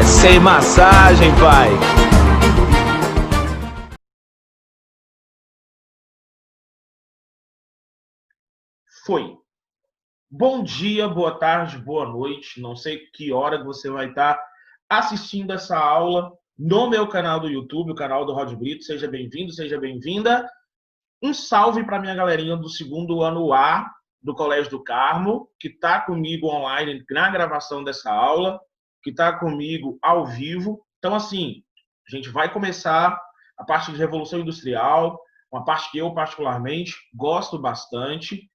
sem massagem, pai. Foi. Bom dia, boa tarde, boa noite. Não sei que hora você vai estar assistindo essa aula no meu canal do YouTube, o canal do Rod Brito. Seja bem-vindo, seja bem-vinda. Um salve para minha galerinha do segundo ano A do Colégio do Carmo, que está comigo online na gravação dessa aula, que está comigo ao vivo. Então, assim, a gente vai começar a parte de Revolução Industrial, uma parte que eu particularmente gosto bastante.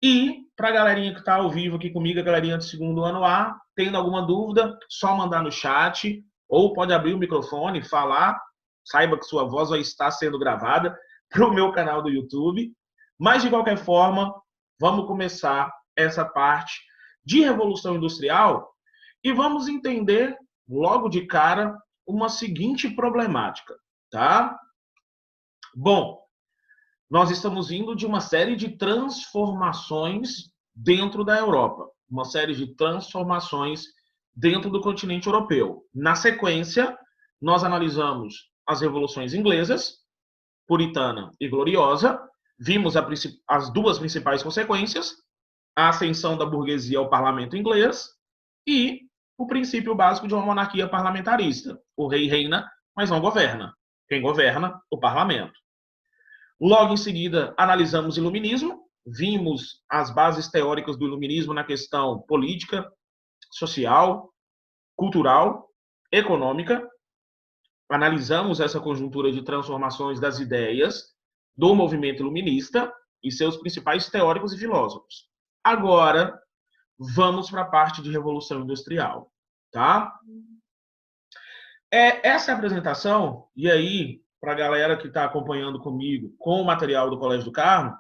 E para a galerinha que está ao vivo aqui comigo, a galerinha do segundo ano A, tendo alguma dúvida, só mandar no chat, ou pode abrir o microfone, falar, saiba que sua voz vai estar sendo gravada para o meu canal do YouTube. Mas, de qualquer forma, vamos começar essa parte de Revolução Industrial e vamos entender, logo de cara, uma seguinte problemática, tá? Bom, nós estamos indo de uma série de transformações dentro da Europa, uma série de transformações dentro do continente europeu. Na sequência, nós analisamos as revoluções inglesas, puritana e gloriosa, vimos as duas principais consequências, a ascensão da burguesia ao parlamento inglês e o princípio básico de uma monarquia parlamentarista. O rei reina, mas não governa. Quem governa? O parlamento. Logo em seguida, analisamos o iluminismo, vimos as bases teóricas do iluminismo na questão política, social, cultural, econômica. Analisamos essa conjuntura de transformações das ideias do movimento iluminista e seus principais teóricos e filósofos. Agora, vamos para a parte de Revolução Industrial, tá? Essa é a apresentação, e aí, para a galera que está acompanhando comigo com o material do Colégio do Carmo,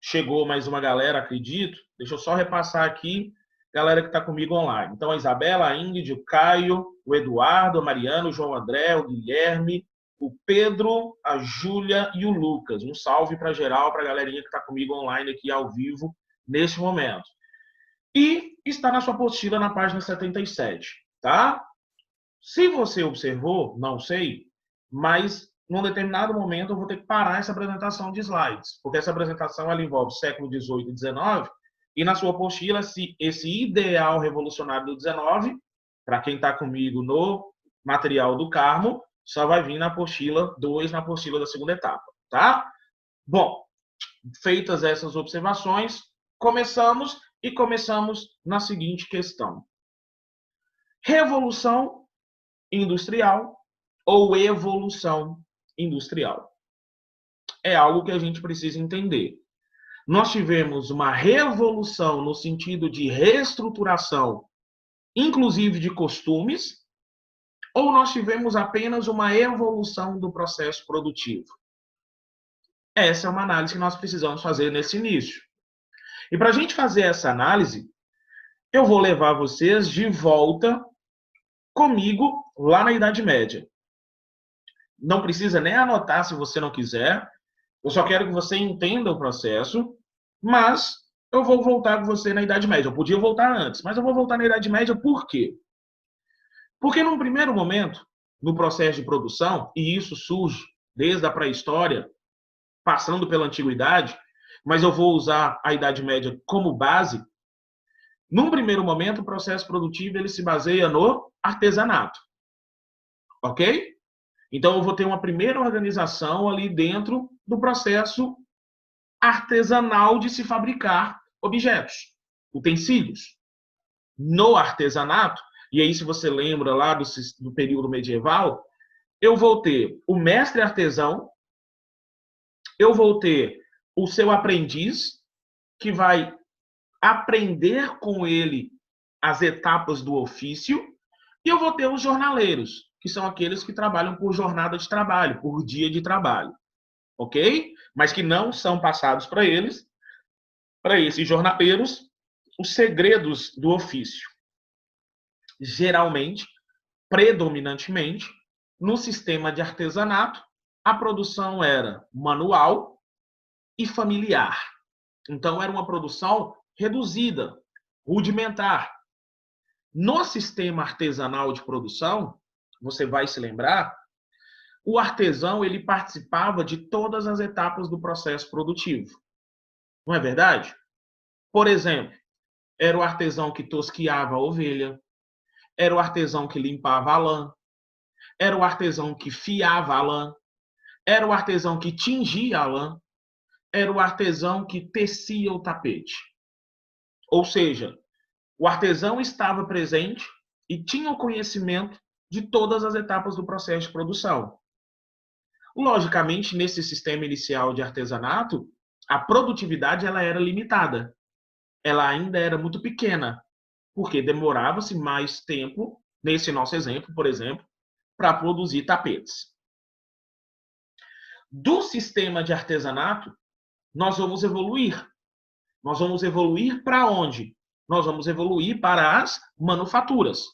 chegou mais uma galera, acredito. Deixa eu só repassar aqui, galera que está comigo online. Então, a Isabela, a Ingrid, o Caio, o Eduardo, a Mariana, o João André, o Guilherme, o Pedro, a Júlia e o Lucas. Um salve para geral, para a galerinha que está comigo online aqui ao vivo neste momento. E está na sua apostila na página 77, tá? Se você observou, não sei, mas num determinado momento eu vou ter que parar essa apresentação de slides, porque essa apresentação ela envolve século XVIII e XIX, e na sua apostila, esse ideal revolucionário do XIX, para quem está comigo no material do Carmo, só vai vir na apostila 2, na apostila da segunda etapa, tá? Bom, feitas essas observações, começamos na seguinte questão. Revolução industrial ou evolução industrial. É algo que a gente precisa entender. Nós tivemos uma revolução no sentido de reestruturação, inclusive de costumes, ou nós tivemos apenas uma evolução do processo produtivo? Essa é uma análise que nós precisamos fazer nesse início. E para a gente fazer essa análise, eu vou levar vocês de volta comigo lá na Idade Média. Não precisa nem anotar se você não quiser. Eu só quero que você entenda o processo, mas eu vou voltar com você na Idade Média. Eu podia voltar antes, mas eu vou voltar na Idade Média por quê? Porque num primeiro momento, no processo de produção, e isso surge desde a pré-história, passando pela antiguidade, mas eu vou usar a Idade Média como base. Num primeiro momento, o processo produtivo ele se baseia no artesanato. Ok? Então, eu vou ter uma primeira organização ali dentro do processo artesanal de se fabricar objetos, utensílios. No artesanato, e aí se você lembra lá do período medieval, eu vou ter o mestre artesão, eu vou ter o seu aprendiz, que vai aprender com ele as etapas do ofício, e eu vou ter os jornaleiros, que são aqueles que trabalham por jornada de trabalho, por dia de trabalho, ok? Mas que não são passados para esses jornaleiros, os segredos do ofício. Geralmente, predominantemente, no sistema de artesanato, a produção era manual e familiar. Então, era uma produção reduzida, rudimentar. No sistema artesanal de produção, você vai se lembrar, o artesão ele participava de todas as etapas do processo produtivo. Não é verdade? Por exemplo, era o artesão que tosquiava a ovelha, era o artesão que limpava a lã, era o artesão que fiava a lã, era o artesão que tingia a lã, era o artesão que tecia o tapete. Ou seja, o artesão estava presente e tinha o conhecimento de todas as etapas do processo de produção. Logicamente, nesse sistema inicial de artesanato, a produtividade ela era limitada. Ela ainda era muito pequena, porque demorava-se mais tempo, nesse nosso exemplo, por exemplo, para produzir tapetes. Do sistema de artesanato, nós vamos evoluir. Nós vamos evoluir para onde? Nós vamos evoluir para as manufaturas.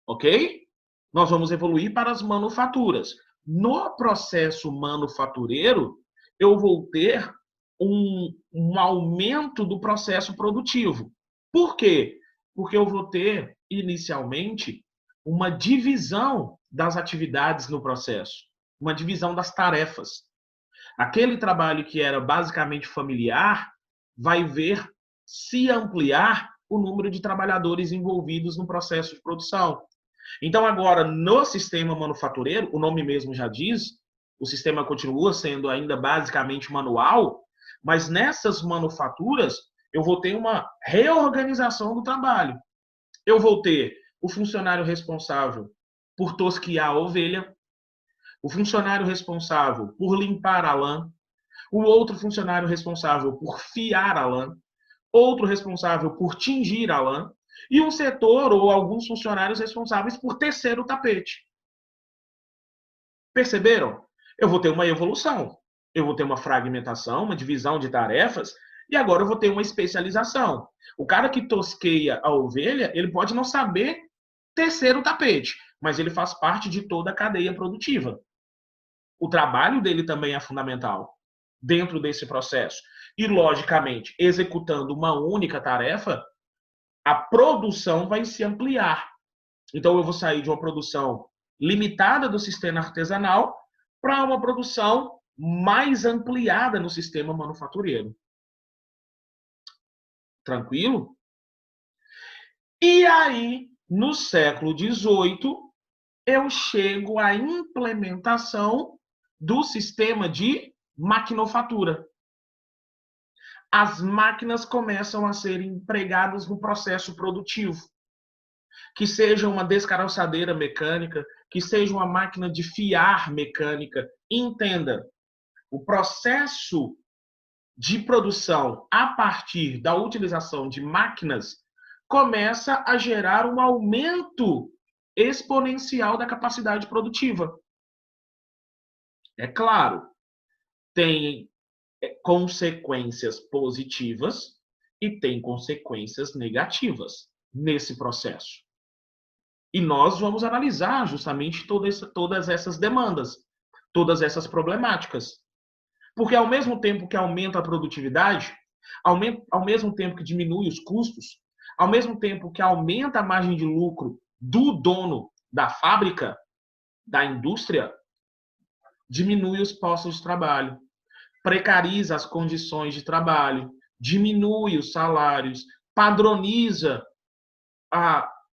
Ok? Nós vamos evoluir para as manufaturas. No processo manufatureiro, eu vou ter um aumento do processo produtivo. Por quê? Porque eu vou ter, inicialmente, uma divisão das atividades no processo, uma divisão das tarefas. Aquele trabalho que era basicamente familiar vai ver se ampliar o número de trabalhadores envolvidos no processo de produção. Então, agora, no sistema manufatureiro, o nome mesmo já diz, o sistema continua sendo ainda basicamente manual, mas nessas manufaturas eu vou ter uma reorganização do trabalho. Eu vou ter o funcionário responsável por tosquiar a ovelha, o funcionário responsável por limpar a lã, o outro funcionário responsável por fiar a lã, outro responsável por tingir a lã, e um setor ou alguns funcionários responsáveis por tecer o tapete. Perceberam? Eu vou ter uma evolução. Eu vou ter uma fragmentação, uma divisão de tarefas, e agora eu vou ter uma especialização. O cara que tosqueia a ovelha, ele pode não saber tecer o tapete, mas ele faz parte de toda a cadeia produtiva. O trabalho dele também é fundamental dentro desse processo. E, logicamente, executando uma única tarefa, a produção vai se ampliar. Então, eu vou sair de uma produção limitada do sistema artesanal para uma produção mais ampliada no sistema manufatureiro. Tranquilo? E aí, no século XVIII, eu chego à implementação do sistema de maquinofatura. As máquinas começam a ser empregadas no processo produtivo. Que seja uma descaroçadeira mecânica, que seja uma máquina de fiar mecânica. Entenda, o processo de produção a partir da utilização de máquinas começa a gerar um aumento exponencial da capacidade produtiva. É claro, tem consequências positivas e tem consequências negativas nesse processo. E nós vamos analisar justamente todas essas demandas, todas essas problemáticas. Porque ao mesmo tempo que aumenta a produtividade, ao mesmo tempo que diminui os custos, ao mesmo tempo que aumenta a margem de lucro do dono da fábrica, da indústria, diminui os postos de trabalho, precariza as condições de trabalho, diminui os salários, padroniza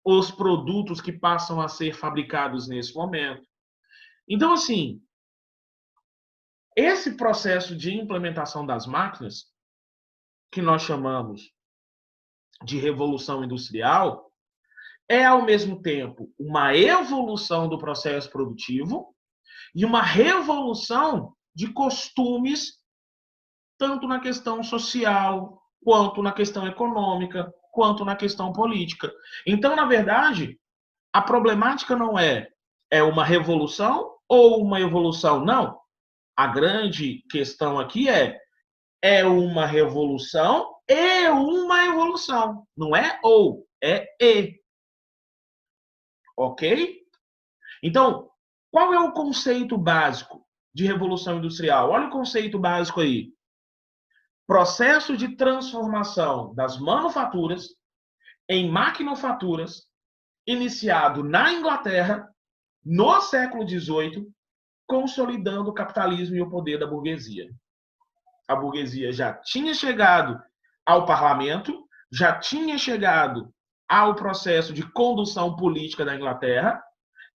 os produtos que passam a ser fabricados nesse momento. Então, assim, esse processo de implementação das máquinas, que nós chamamos de revolução industrial, é ao mesmo tempo uma evolução do processo produtivo e uma revolução de costumes, tanto na questão social, quanto na questão econômica, quanto na questão política. Então, na verdade, a problemática não é uma revolução ou uma evolução, não. A grande questão aqui é uma revolução e uma evolução. Não é ou, é e. Ok? Então, qual é o conceito básico de revolução industrial? Olha o conceito básico aí. Processo de transformação das manufaturas em maquinofaturas, iniciado na Inglaterra, no século XVIII, consolidando o capitalismo e o poder da burguesia. A burguesia já tinha chegado ao parlamento, já tinha chegado ao processo de condução política da Inglaterra,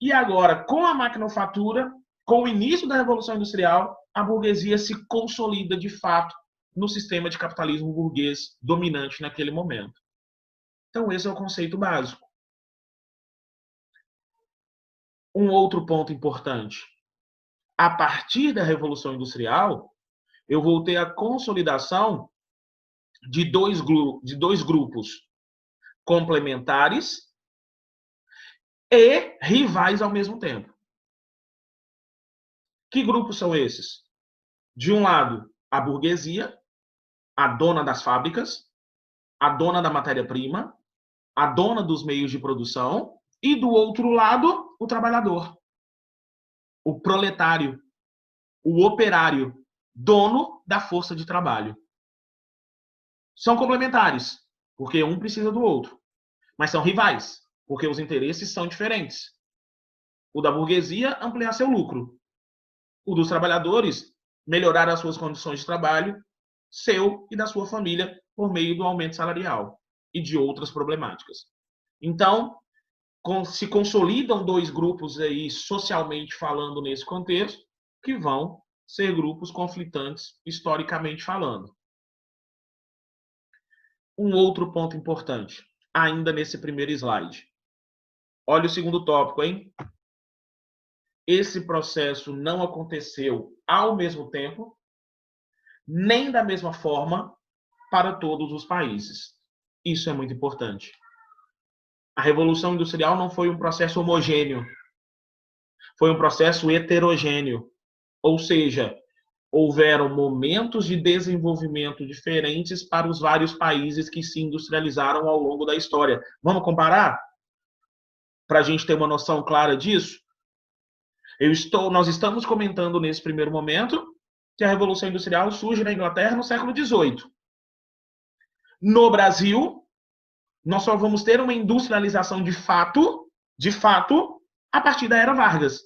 e agora, com a maquinofatura, com o início da Revolução Industrial, a burguesia se consolida de fato no sistema de capitalismo burguês dominante naquele momento. Então, esse é o conceito básico. Um outro ponto importante. A partir da Revolução Industrial, eu vou ter a consolidação de dois grupos complementares e rivais ao mesmo tempo. Que grupos são esses? De um lado, a burguesia, a dona das fábricas, a dona da matéria-prima, a dona dos meios de produção, e do outro lado, o trabalhador, o proletário, o operário, dono da força de trabalho. São complementares, porque um precisa do outro, mas são rivais, porque os interesses são diferentes. O da burguesia, ampliar seu lucro. O dos trabalhadores, melhorar as suas condições de trabalho, seu e da sua família, por meio do aumento salarial e de outras problemáticas. Então, se consolidam dois grupos aí, socialmente falando, nesse contexto, que vão ser grupos conflitantes, historicamente falando. Um outro ponto importante, ainda nesse primeiro slide. Olha o segundo tópico, hein? Esse processo não aconteceu ao mesmo tempo, nem da mesma forma, para todos os países. Isso é muito importante. A Revolução Industrial não foi um processo homogêneo, foi um processo heterogêneo. Ou seja, houveram momentos de desenvolvimento diferentes para os vários países que se industrializaram ao longo da história. Vamos comparar? Para a gente ter uma noção clara disso? Nós estamos comentando nesse primeiro momento que a Revolução Industrial surge na Inglaterra no século XVIII. No Brasil, nós só vamos ter uma industrialização de fato, a partir da Era Vargas.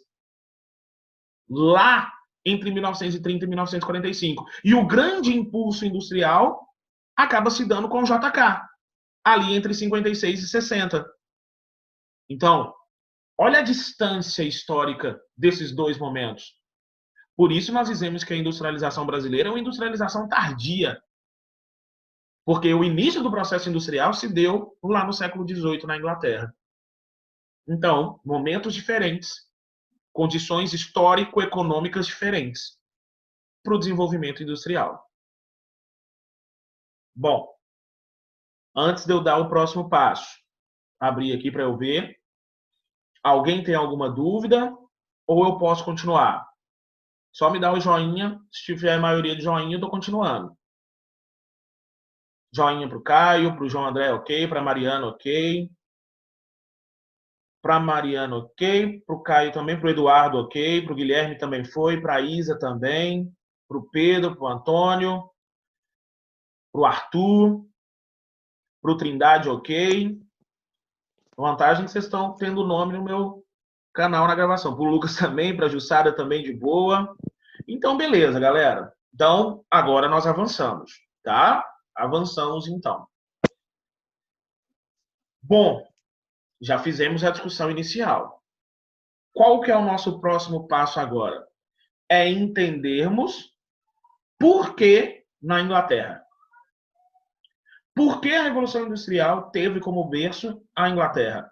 Lá entre 1930 e 1945. E o grande impulso industrial acaba se dando com o JK, ali entre 56 e 60. Então, olha a distância histórica desses dois momentos. Por isso nós dizemos que a industrialização brasileira é uma industrialização tardia. Porque o início do processo industrial se deu lá no século XVIII, na Inglaterra. Então, momentos diferentes, condições histórico-econômicas diferentes para o desenvolvimento industrial. Bom, antes de eu dar o próximo passo, abrir aqui para eu ver. Alguém tem alguma dúvida? Ou eu posso continuar? Só me dá o joinha. Se tiver a maioria de joinha, eu estou continuando. Joinha para o Caio, para o João André, ok. Para a Mariana, ok. Para a Mariana, ok. Para o Caio também. Para o Eduardo, ok. Para o Guilherme também foi. Para a Isa também. Para o Pedro, para o Antônio. Para o Arthur. Para o Trindade, ok. Vantagem que vocês estão tendo o nome no meu canal na gravação. Para o Lucas também, para a Jussara também de boa. Então, beleza, galera. Então, agora nós avançamos, tá? Avançamos, então. Bom, já fizemos a discussão inicial. Qual que é o nosso próximo passo agora? É entendermos por que na Inglaterra. Por que a Revolução Industrial teve como berço a Inglaterra?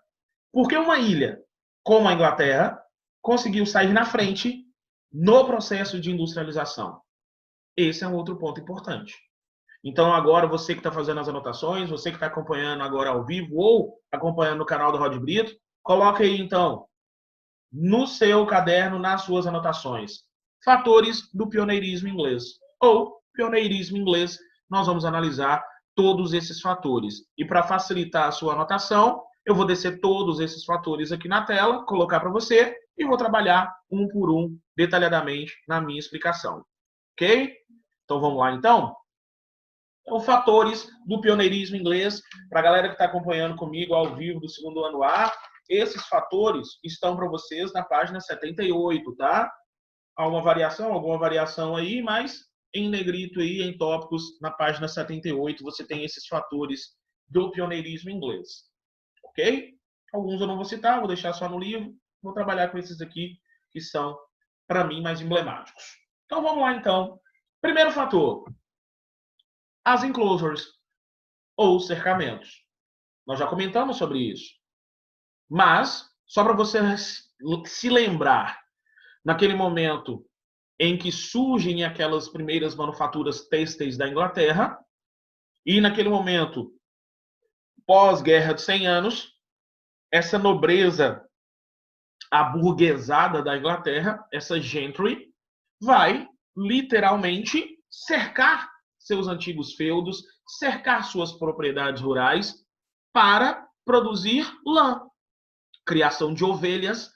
Porque uma ilha como a Inglaterra conseguiu sair na frente no processo de industrialização. Esse é um outro ponto importante. Então, agora, você que está fazendo as anotações, você que está acompanhando agora ao vivo ou acompanhando no canal do Rod Brito, coloque aí, então, no seu caderno, nas suas anotações, fatores do pioneirismo inglês. Ou pioneirismo inglês, nós vamos analisar todos esses fatores. E para facilitar a sua anotação, eu vou descer todos esses fatores aqui na tela, colocar para você e vou trabalhar um por um, detalhadamente, na minha explicação. Ok? Então, vamos lá, então? Então, fatores do pioneirismo inglês, para a galera que está acompanhando comigo ao vivo do segundo ano A, esses fatores estão para vocês na página 78, tá? Há uma variação, alguma variação aí, mas em negrito aí, em tópicos, na página 78, você tem esses fatores do pioneirismo inglês. Ok? Alguns eu não vou citar, vou deixar só no livro. Vou trabalhar com esses aqui, que são, para mim, mais emblemáticos. Então, vamos lá, então. Primeiro fator. As enclosures, ou cercamentos. Nós já comentamos sobre isso. Mas, só para você se lembrar, naquele momento em que surgem aquelas primeiras manufaturas têxteis da Inglaterra, e naquele momento, pós-guerra de 100 anos, essa nobreza aburguesada da Inglaterra, essa gentry, vai literalmente cercar seus antigos feudos, cercar suas propriedades rurais para produzir lã, criação de ovelhas,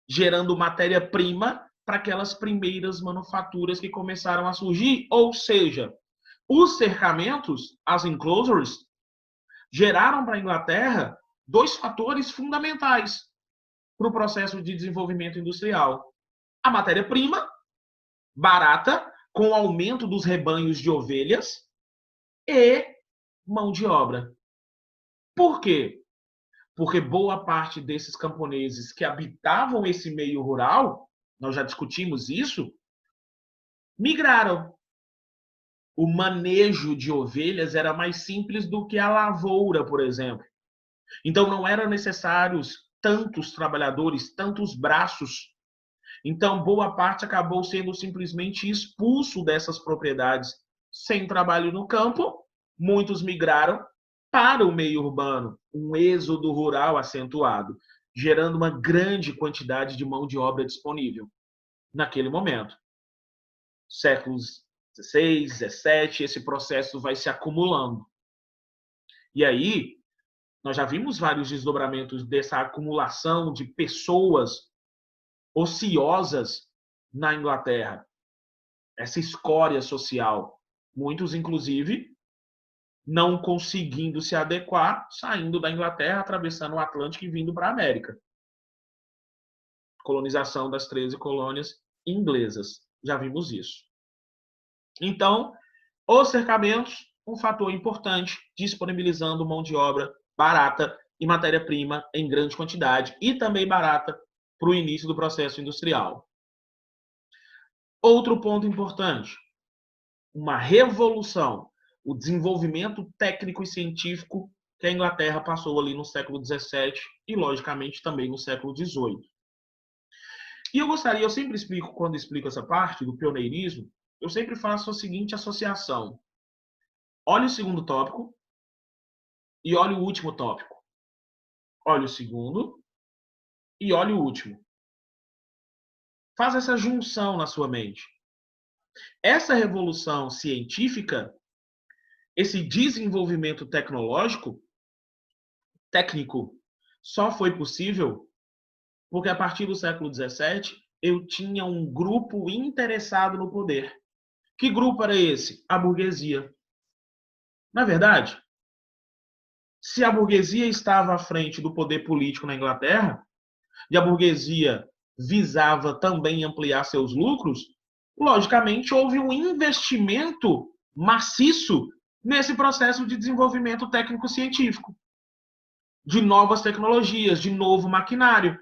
gerando matéria-prima para aquelas primeiras manufaturas que começaram a surgir. Ou seja, os cercamentos, as enclosures, geraram para a Inglaterra dois fatores fundamentais para o processo de desenvolvimento industrial. A matéria-prima, barata, com o aumento dos rebanhos de ovelhas, e mão de obra. Por quê? Porque boa parte desses camponeses que habitavam esse meio rural, nós já discutimos isso, migraram. O manejo de ovelhas era mais simples do que a lavoura, por exemplo. Então não eram necessários tantos trabalhadores, tantos braços. Então boa parte acabou sendo simplesmente expulso dessas propriedades sem trabalho no campo. Muitos migraram para o meio urbano, um êxodo rural acentuado, gerando uma grande quantidade de mão de obra disponível naquele momento. Séculos XVI, XVII, esse processo vai se acumulando. E aí, nós já vimos vários desdobramentos dessa acumulação de pessoas ociosas na Inglaterra. Essa escória social. Muitos, inclusive, não conseguindo se adequar, saindo da Inglaterra, atravessando o Atlântico e vindo para a América. Colonização das 13 colônias inglesas. Já vimos isso. Então, os cercamentos, um fator importante, disponibilizando mão de obra barata e matéria-prima em grande quantidade e também barata para o início do processo industrial. Outro ponto importante, uma revolução, o desenvolvimento técnico e científico que a Inglaterra passou ali no século XVII e, logicamente, também no século XVIII. E eu sempre explico, quando explico essa parte do pioneirismo, eu sempre faço a seguinte associação. Olha o segundo tópico e olha o último tópico. Olha o segundo e olha o último. Faz essa junção na sua mente. Essa revolução científica, esse desenvolvimento técnico, só foi possível porque a partir do século XVII eu tinha um grupo interessado no poder. Que grupo era esse? A burguesia. Na verdade, se a burguesia estava à frente do poder político na Inglaterra, e a burguesia visava também ampliar seus lucros, logicamente houve um investimento maciço nesse processo de desenvolvimento técnico-científico, de novas tecnologias, de novo maquinário.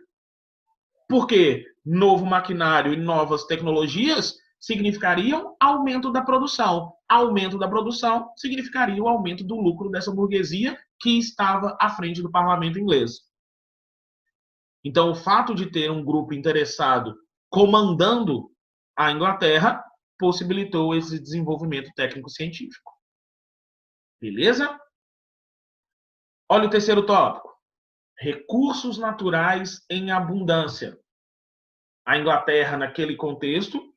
Por quê? Novo maquinário e novas tecnologias significariam aumento da produção. Aumento da produção significaria o aumento do lucro dessa burguesia que estava à frente do parlamento inglês. Então, o fato de ter um grupo interessado comandando a Inglaterra possibilitou esse desenvolvimento técnico-científico. Beleza? Olha o terceiro tópico. Recursos naturais em abundância. A Inglaterra, naquele contexto,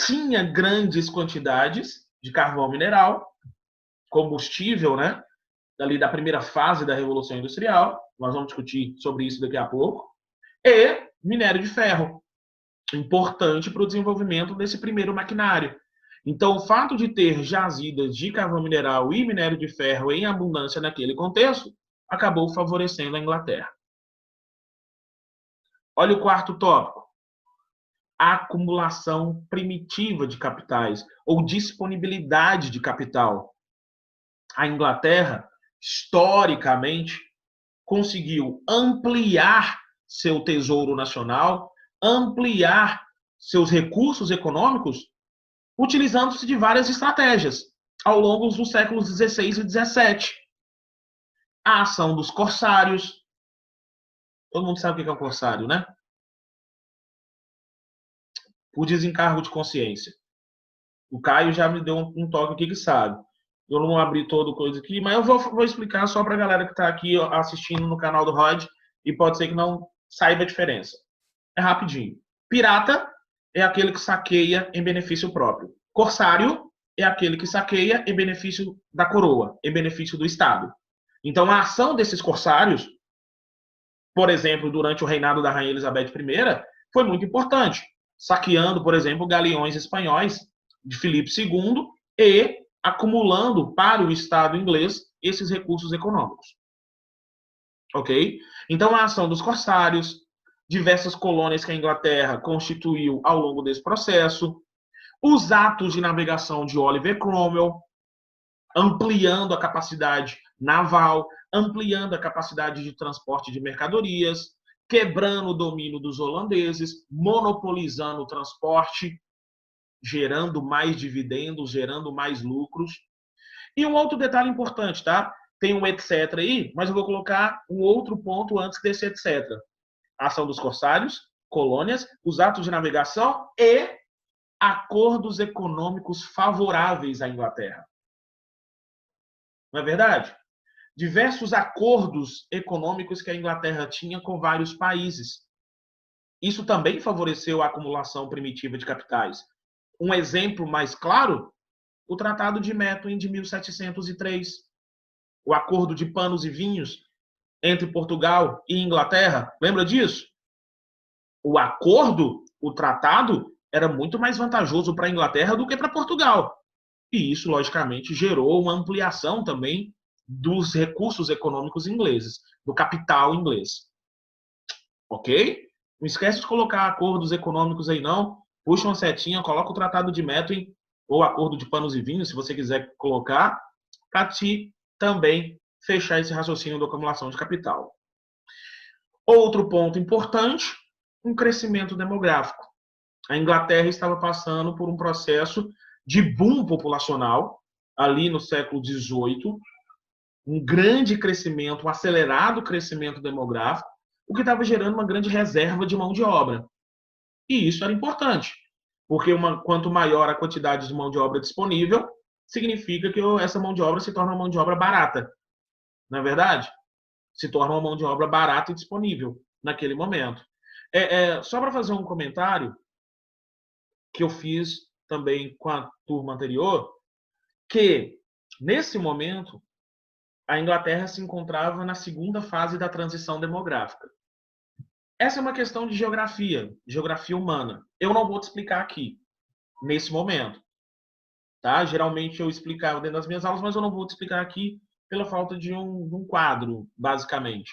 tinha grandes quantidades de carvão mineral, combustível, né? Ali da primeira fase da Revolução Industrial, nós vamos discutir sobre isso daqui a pouco, e minério de ferro, importante para o desenvolvimento desse primeiro maquinário. Então, o fato de ter jazidas de carvão mineral e minério de ferro em abundância naquele contexto acabou favorecendo a Inglaterra. Olha o quarto tópico: a acumulação primitiva de capitais ou disponibilidade de capital. A Inglaterra, historicamente, conseguiu ampliar seu tesouro nacional, ampliar seus recursos econômicos, utilizando-se de várias estratégias ao longo dos séculos XVI e XVII. A ação dos corsários. Todo mundo sabe o que é um corsário, né? Por desencargo de consciência. O Caio já me deu um toque aqui que sabe. Eu não abri todo coisa aqui, mas eu vou explicar só para a galera que está aqui assistindo no canal do Rod e pode ser que não saiba a diferença. É rapidinho. Pirata é aquele que saqueia em benefício próprio. Corsário é aquele que saqueia em benefício da coroa, em benefício do Estado. Então, a ação desses corsários, por exemplo, durante o reinado da Rainha Elizabeth I, foi muito importante, saqueando, por exemplo, galeões espanhóis de Filipe II e acumulando para o Estado inglês esses recursos econômicos. Ok? Então, a ação dos corsários, diversas colônias que a Inglaterra constituiu ao longo desse processo, os atos de navegação de Oliver Cromwell, ampliando a capacidade naval, ampliando a capacidade de transporte de mercadorias, quebrando o domínio dos holandeses, monopolizando o transporte, gerando mais dividendos, gerando mais lucros. E um outro detalhe importante, tá? Tem um etc aí, mas eu vou colocar um outro ponto antes desse etc. A ação dos corsários, colônias, os atos de navegação e acordos econômicos favoráveis à Inglaterra. Não é verdade? Diversos acordos econômicos que a Inglaterra tinha com vários países. Isso também favoreceu a acumulação primitiva de capitais. Um exemplo mais claro, o Tratado de Methuen de 1703, o Acordo de Panos e Vinhos entre Portugal e Inglaterra. Lembra disso? O acordo, o tratado, era muito mais vantajoso para a Inglaterra do que para Portugal. E isso, logicamente, gerou uma ampliação também dos recursos econômicos ingleses, do capital inglês. Ok? Não esquece de colocar acordos econômicos aí, não. Puxa uma setinha, coloca o Tratado de Methuen ou Acordo de Panos e Vinhos, se você quiser colocar, para te também fechar esse raciocínio da acumulação de capital. Outro ponto importante, um crescimento demográfico. A Inglaterra estava passando por um processo de boom populacional, ali no século XVIII, um grande crescimento, um acelerado crescimento demográfico, o que estava gerando uma grande reserva de mão de obra. E isso era importante, porque quanto maior a quantidade de mão de obra disponível, significa que essa mão de obra se torna uma mão de obra barata. Não é verdade? Se torna uma mão de obra barata e disponível naquele momento. Só para fazer um comentário que eu fiz também com a turma anterior, que nesse momento a Inglaterra se encontrava na segunda fase da transição demográfica. Essa é uma questão de geografia humana. Eu não vou te explicar aqui, nesse momento. Tá? Geralmente eu explicava dentro das minhas aulas, mas eu não vou te explicar aqui pela falta de um quadro, basicamente.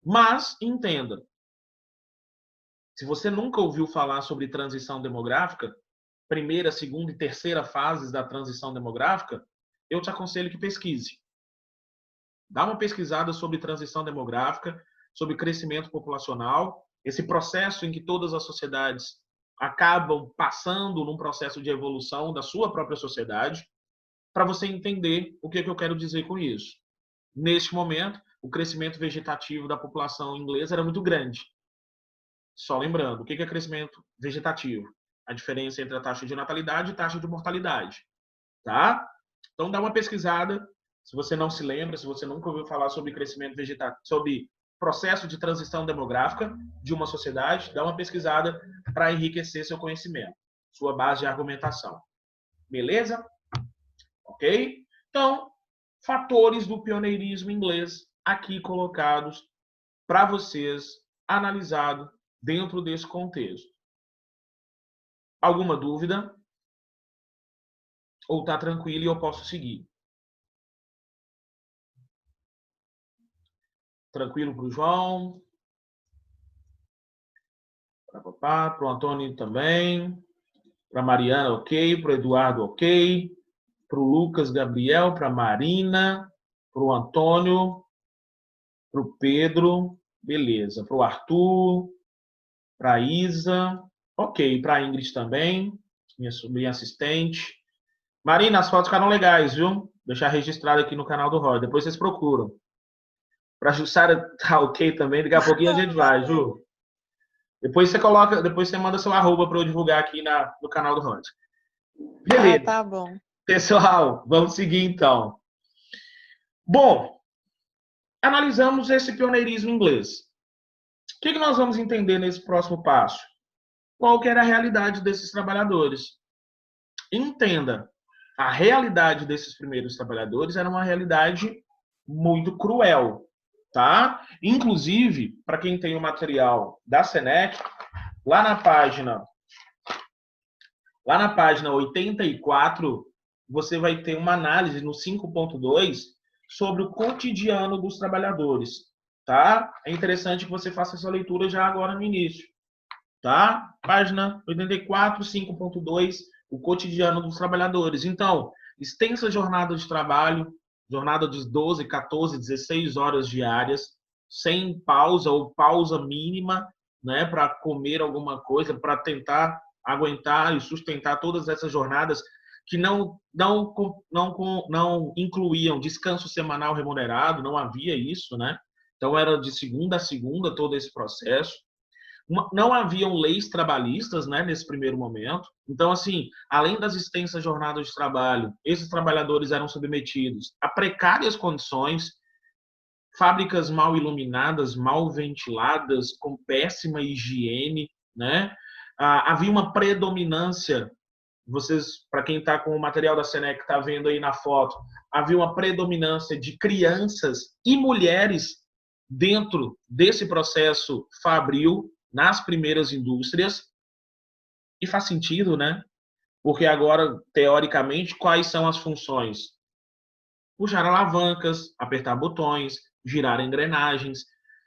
Mas, entenda, se você nunca ouviu falar sobre transição demográfica, primeira, segunda e terceira fases da transição demográfica, eu te aconselho que pesquise. Dá uma pesquisada sobre transição demográfica, sobre crescimento populacional, esse processo em que todas as sociedades acabam passando num processo de evolução da sua própria sociedade, para você entender o que eu quero dizer com isso. Neste momento, o crescimento vegetativo da população inglesa era muito grande. Só lembrando, o que é crescimento vegetativo? A diferença entre a taxa de natalidade e taxa de mortalidade. Tá? Então, dá uma pesquisada. Se você não se lembra, se você nunca ouviu falar sobre crescimento vegetativo, sobre processo de transição demográfica de uma sociedade, dá uma pesquisada para enriquecer seu conhecimento, sua base de argumentação. Beleza? Ok? Então, fatores do pioneirismo inglês aqui colocados para vocês, analisado dentro desse contexto. Alguma dúvida? Ou tá tranquilo e eu posso seguir? Tranquilo para o João? Para o Antônio também? Para a Mariana, ok. Para o Eduardo, ok. Para o Lucas, Gabriel, para a Marina, para o Antônio, para o Pedro, beleza. Para o Arthur, para a Isa, ok. Para a Ingrid também, minha sobrinha assistente. Marina, as fotos ficaram legais, viu? Deixar registrado aqui no canal do Roy. Depois vocês procuram. Para a Jussara tá ok também. Daqui a pouquinho a gente vai, Ju. Depois você coloca, depois você manda seu arroba para eu divulgar aqui no canal do Roy. Beleza. Tá bom. Pessoal, vamos seguir então. Bom, analisamos esse pioneirismo inglês. O que nós vamos entender nesse próximo passo? Qual que era a realidade desses trabalhadores? Entenda, a realidade desses primeiros trabalhadores era uma realidade muito cruel, tá? Inclusive, para quem tem o material da Senec, lá na página 84, você vai ter uma análise no 5.2 sobre o cotidiano dos trabalhadores, tá? É interessante que você faça essa leitura já agora no início, tá? Página 84, 5.2, o cotidiano dos trabalhadores. Então, extensa jornada de trabalho, jornada de 12, 14, 16 horas diárias, sem pausa ou pausa mínima, né, para comer alguma coisa, para tentar aguentar e sustentar todas essas jornadas que não incluíam descanso semanal remunerado, não havia isso, né? Então era de segunda a segunda todo esse processo. Não haviam leis trabalhistas, né, nesse primeiro momento. Então, assim, além das extensas jornadas de trabalho, esses trabalhadores eram submetidos a precárias condições, fábricas mal iluminadas, mal ventiladas, com péssima higiene, né? Havia uma predominância, vocês, para quem está com o material da Senec, está vendo aí na foto, havia uma predominância de crianças e mulheres dentro desse processo fabril, nas primeiras indústrias, e faz sentido, né? Porque agora, teoricamente, quais são as funções? Puxar alavancas, apertar botões, girar engrenagens,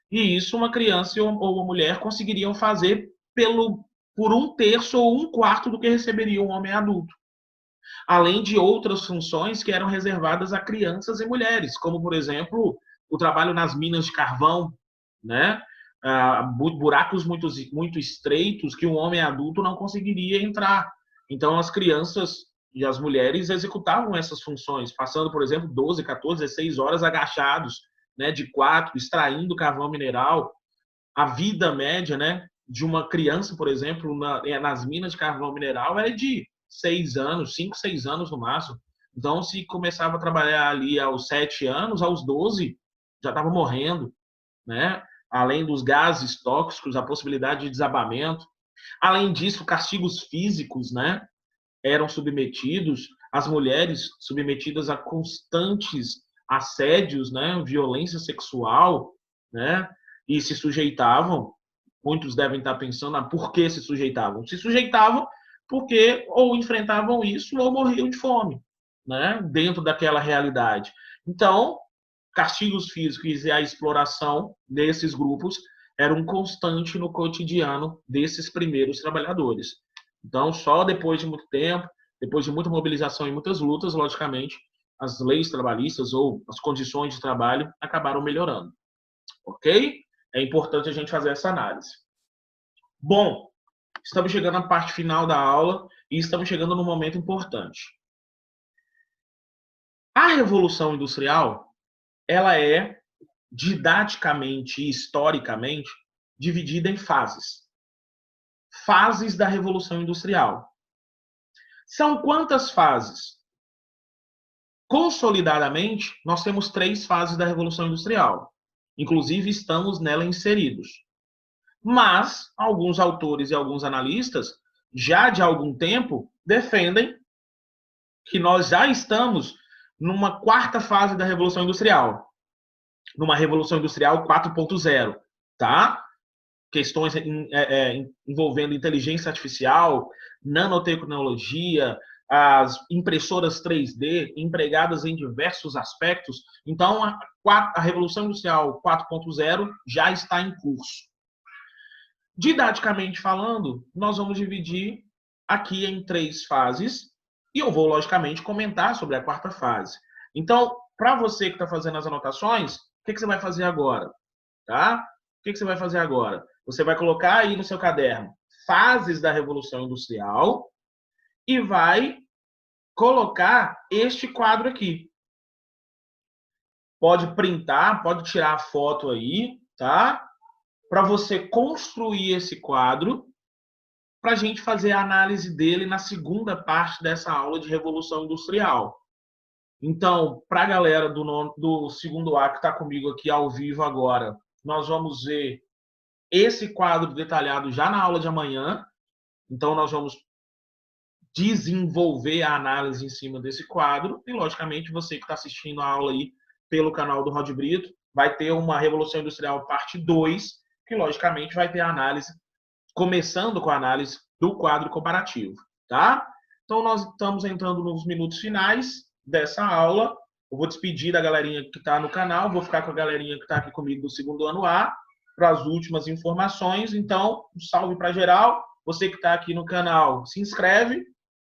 e isso uma criança ou uma mulher conseguiriam fazer por 1/3 ou 1/4 do que receberia um homem adulto. Além de outras funções que eram reservadas a crianças e mulheres, como, por exemplo, o trabalho nas minas de carvão, né? Buracos muito estreitos que um homem adulto não conseguiria entrar. Então, as crianças e as mulheres executavam essas funções, passando, por exemplo, 12, 14, 16 horas agachados, né, de 4, extraindo carvão mineral. A vida média, né, de uma criança, por exemplo, nas minas de carvão mineral era de 6 anos, 5, 6 anos no máximo. Então, se começava a trabalhar ali aos 7 anos, aos 12, já estava morrendo, né? Além dos gases tóxicos, a possibilidade de desabamento. Além disso, castigos físicos, né, eram submetidos, as mulheres submetidas a constantes assédios, né, violência sexual, né, e se sujeitavam. Muitos devem estar pensando, por que se sujeitavam? Se sujeitavam porque ou enfrentavam isso ou morriam de fome, né, dentro daquela realidade. Então, castigos físicos e a exploração desses grupos eram constante no cotidiano desses primeiros trabalhadores. Então, só depois de muito tempo, depois de muita mobilização e muitas lutas, logicamente, as leis trabalhistas ou as condições de trabalho acabaram melhorando. Ok? É importante a gente fazer essa análise. Bom, estamos chegando à parte final da aula e estamos chegando num momento importante. A Revolução Industrial, ela é didaticamente e historicamente dividida em fases. Fases da Revolução Industrial. São quantas fases? Consolidadamente, nós temos 3 fases da Revolução Industrial. Inclusive, estamos nela inseridos. Mas, alguns autores e alguns analistas, já de algum tempo, defendem que nós já estamos numa 4ª fase da Revolução Industrial. Numa Revolução Industrial 4.0, tá? Questões envolvendo inteligência artificial, nanotecnologia, as impressoras 3D empregadas em diversos aspectos. Então, a Revolução Industrial 4.0 já está em curso. Didaticamente falando, nós vamos dividir aqui em 3 fases e eu vou, logicamente, comentar sobre a 4ª fase. Então, para você que está fazendo as anotações, o que você vai fazer agora? Tá? O que você vai fazer agora? Você vai colocar aí no seu caderno fases da Revolução Industrial e vai colocar este quadro aqui. Pode printar, pode tirar a foto aí, tá? Para você construir esse quadro, para a gente fazer a análise dele na segunda parte dessa aula de Revolução Industrial. Então, para a galera do segundo A que está comigo aqui ao vivo agora, nós vamos ver esse quadro detalhado já na aula de amanhã. Então, nós vamos desenvolver a análise em cima desse quadro. E, logicamente, você que está assistindo a aula aí pelo canal do Rod Brito, vai ter uma Revolução Industrial parte 2, que, logicamente, vai ter a análise, começando com a análise do quadro comparativo, tá? Então, nós estamos entrando nos minutos finais dessa aula. Eu vou despedir da galerinha que está no canal, vou ficar com a galerinha que está aqui comigo do segundo ano A, para as últimas informações. Então, um salve para geral. Você que está aqui no canal, se inscreve,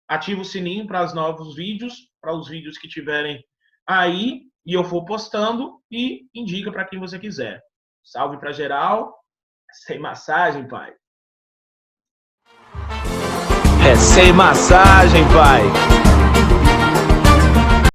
ativa o sininho para os novos vídeos, para os vídeos que tiverem aí e eu for postando, e indica para quem você quiser. Salve para geral. Sem massagem, pai. É sem massagem, pai.